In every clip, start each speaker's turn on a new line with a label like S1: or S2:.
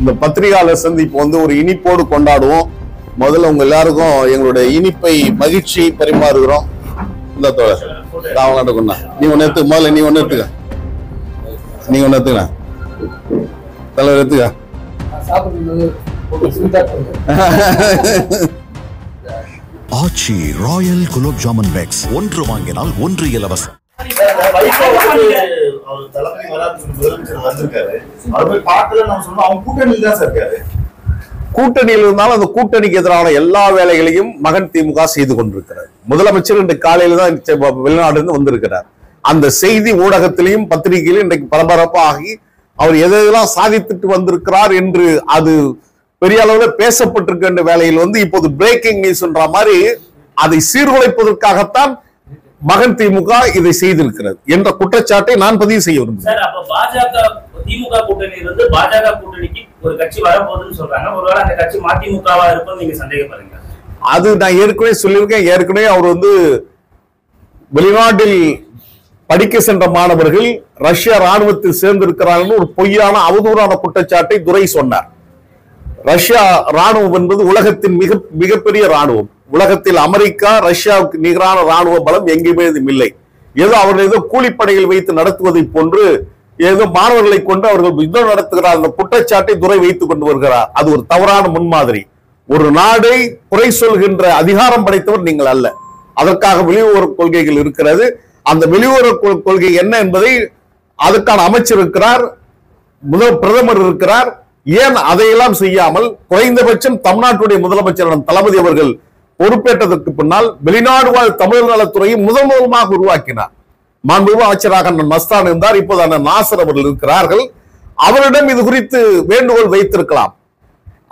S1: இந்த பத்திரிகையாளர் சந்திப்பு வந்து ஒரு இனிப்போடு கொண்டாடுவோம். முதல்ல உங்க எல்லாருக்கும் எங்களுடைய இனிப்பை மகிழ்ச்சியை பரிமாறுகிறோம். இந்த தோழர் நீ ஒன்னு எடுத்து, முதல்ல நீ ஒன்னு எடுத்துக்க, நீங்க ஒன்னு எடுத்துக்க, தலைவர் எடுத்துக்க.
S2: ஆச்சி ராயல் குலோப் ஜாமுன் பேக்ஸ், ஒன்று வாங்கினால் ஒன்று இலவசம்.
S1: கூட்டணியில் இருந்தாலும் அந்த கூட்டணிக்கு எதிரான எல்லா வேலைகளையும் மகன் திமுக செய்து கொண்டிருக்கிறார். முதலமைச்சர் இன்று காலையில தான் வெளிநாடு இருந்து வந்திருக்கிறார். அந்த செய்தி ஊடகத்திலையும் பத்திரிகையிலும் இன்றைக்கு பரபரப்பாகி அவர் எதெல்லாம் சாதித்துட்டு வந்திருக்கிறார் என்று அது பெரிய அளவில் பேசப்பட்டிருக்கின்ற வேலையில் வந்து இப்போது பிரேக்கிங் நியூஸ்ன்ற மாதிரி அதை சீர்குலைப்பதற்காகத்தான் மகன் திமுக இதை செய்திருக்கிறது என்ற குற்றச்சாட்டை நான் பதிவு செய்ய விரும்புகிறேன்.
S3: திமுக கூட்டணியிலிருந்து பாஜக கூட்டணிக்கு ஒரு கட்சி வரப்போகுதுன்னு சொல்றாங்க. ஒருவேளை அந்த கட்சி மதிமுகவா இருக்கும் நீங்க சந்தேகப்படுறீங்க?
S1: அது நான் ஏற்கனவே சொல்லியிருக்கேன். ஏற்கனவே அவர் வந்து வெளிநாட்டில் படிக்க சென்ற மாணவர்கள் ரஷ்ய ராணுவத்தில் சேர்ந்திருக்கிறார்கள் ஒரு பொய்யான அவதூறான குற்றச்சாட்டை துரை சொன்னார். ரஷ்யா ராணுவம் என்பது உலகத்தின் மிகப்பெரிய ராணுவம். உலகத்தில் அமெரிக்கா ரஷ்யாவுக்கு நிகரான ராணுவ பலம் எங்கேயுமே இல்லை. ஏதோ அவர்கள் ஏதோ கூலிப்படையில் வைத்து நடத்துவதை போன்று ஏதோ மாணவர்களை கொண்டு அவர்கள் யுத்தம் நடத்துகிறார் அந்த குற்றச்சாட்டை துரை வைத்துக் கொண்டு வருகிறார். அது ஒரு தவறான முன்மாதிரி. ஒரு நாடை குறை சொல்கின்ற அதிகாரம் படைத்தவர் நீங்கள் அல்ல. அதற்காக வெளியுறவு கொள்கைகள் இருக்கிறது. அந்த வெளியுறவு கொள்கை என்ன என்பதை அதற்கான அமைச்சர் இருக்கிறார், பிரதமர் இருக்கிறார். ஏன் அதையெல்லாம் செய்யாமல் குறைந்தபட்சம் தமிழ்நாட்டுடைய முதலமைச்சர் தளபதி அவர்கள் பொறுப்பேற்றதற்கு பின்னால் வெளிநாடு வாழ் தமிழர் நலத்துறையை முதல்மாக உருவாக்கினார். மாண்புமிகு அமைச்சராக மஸ்தான் இருந்தார். இப்போது நாசர் அவர்கள் இருக்கிறார்கள். அவரிடம் இது குறித்து வேண்டுகோள் வைத்திருக்கலாம்.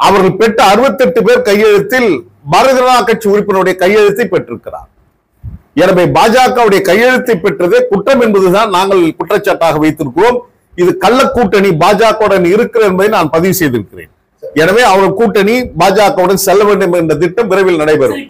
S1: அவர்கள் பெற்ற 68 பேர் கையெழுத்தில் பாரதிய ஜனதா கட்சி உறுப்பினருடைய கையெழுத்தை பெற்றிருக்கிறார். எனவே பாஜகவுடைய கையெழுத்தை பெற்றதே குற்றம் என்பதுதான் நாங்கள் குற்றச்சாட்டாக வைத்திருக்கிறோம். இது கள்ள கூட்டணி பாஜகவுடன் இருக்கிறது என்பதை நான் பதிவு செய்திருக்கிறேன். எனவே அவர் கூட்டணி பாஜகவுடன் செல்ல வேண்டும் என்ற திட்டம் விரைவில் நடைபெறும்.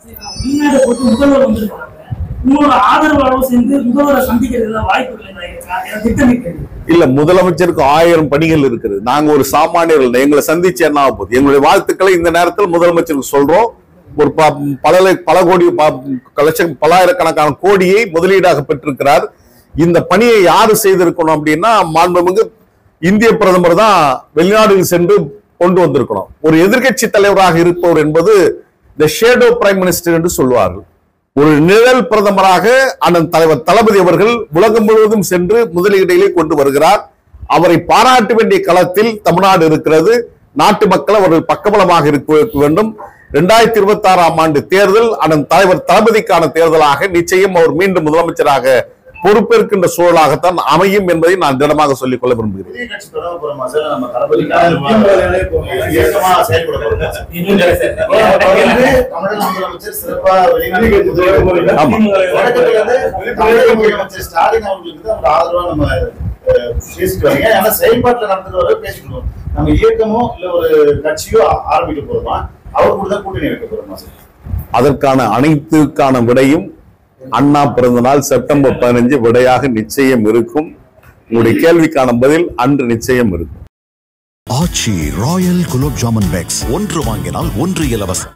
S1: இல்ல, முதலமைச்சருக்கு 1000 பணிகள் இருக்கிறது. நாங்க ஒரு சாமானியர்கள், எங்களை சந்திச்சு என்ன ஆக போகுது? எங்களுடைய வாழ்த்துக்களை இந்த நேரத்தில் முதலமைச்சருக்கு சொல்றோம். ஒரு பல கோடி லட்சம் பல்லாயிரக்கணக்கான கோடியை முதலீடாக பெற்றிருக்கிறார். இந்த பணியை யாரு செய்திருக்கணும் அப்படின்னா மாண்புமிகு இந்திய பிரதமர் தான் வெளிநாடுகள் சென்று கொண்டு வந்திருக்கணும். ஒரு எதிர்கட்சி தலைவராக இருப்பவர் என்பது தி ஷேடோ பிரைம் மினிஸ்டர் என்று சொல்வார்கள். ஒரு நிழல் பிரதமராக அண்ணன் தலைவர் தளபதி அவர்கள் உலகம் முழுவதும் சென்று முதலீடுகளை கொண்டு வருகிறார். அவரை பாராட்ட வேண்டிய களத்தில் தமிழ்நாடு இருக்கிறது. நாட்டு மக்கள் அவர்கள் பக்கபலமாக இருக்க வேண்டும். 2026ஆம் ஆண்டு தேர்தல் அண்ணன் தலைவர் தளபதிக்கான தேர்தலாக நிச்சயம் அவர் மீண்டும் முதலமைச்சராக பொறுப்பேற்கின்ற சூழலாகத்தான் அமையும் என்பதை நான் திடமாக சொல்லிக் கொள்ள விரும்புகிறேன். அதற்கான அனைத்துக்கான விடையும் அண்ணா பிறந்த நாள் செப்டம்பர் 15 விடையாக நிச்சயம் இருக்கும். உங்களுடைய கேள்விக்கான பதில் அன்று நிச்சயம் இருக்கும்.
S2: ஆச்சி ராயல் குலோப் ஜாமுன் பேக்ஸ், ஒன்று வாங்கினால் ஒன்று இலவசம்.